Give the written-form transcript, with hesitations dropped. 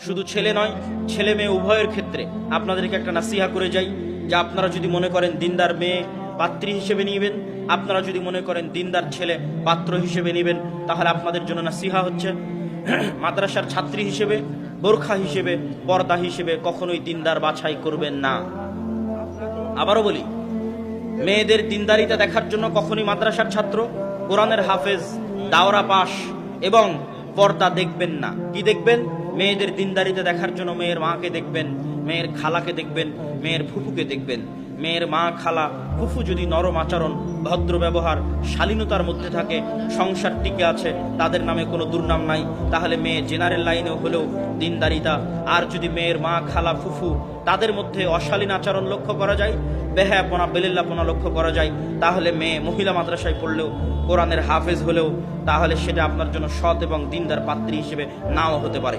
শুধু ছেলে নয়, ছেলে মেয়ে উভয়ের ক্ষেত্রে আপনাদেরকে একটা নাসিহা করে যাই যে আপনারা যদি মনে করেন দিনদার মেয়ে পাত্রী হিসেবে নেবেন, আপনারা যদি মনে করেন দিনদার ছেলে পাত্র হিসেবে নেবেন, তাহলে আপনাদের জন্য নাসিহা হচ্ছে মাদ্রাসার ছাত্রী হিসেবে, বোরখা হিসেবে, পর্দা হিসেবে কখনোই দিনদার বাছাই করবেন না। আবারও বলি, মেয়েদের দিনদারিতা দেখার জন্য কখনোই মাদ্রাসার ছাত্র, কোরআনের হাফেজ, দাওরা পাশ এবং পর্দা দেখবেন না। কি দেখবেন? মেয়েদের দিনদারিতা দেখার জন্য মেয়ের মাকে দেখবেন, মেয়ের খালাকে দেখবেন, মেয়ের ফুফুকে দেখবেন। মেয়ের মা, খালা, ফুফু যদি নরম আচরণ, ভদ্র ব্যবহার, শালীনতার মধ্যে থাকে, সংসার টিকে আছে, তাদের নামে কোনো দুর্নাম নাই, তাহলে মেয়ে জেনারেল লাইনেও হলেও দিনদারিতা। আর যদি মেয়ের মা, খালা, ফুফু তাদের মধ্যে অশালীন আচরণ লক্ষ্য করা যায়, বেহায়াপনা, বেলিল্লাপনা লক্ষ্য করা যায়, তাহলে মেয়ে মহিলা মাদ্রাসায় পড়লেও, কোরআনের হাফেজ হলেও, তাহলে সেটা আপনার জন্য সৎ এবং দিনদার পাত্রী হিসেবে নাও হতে পারে।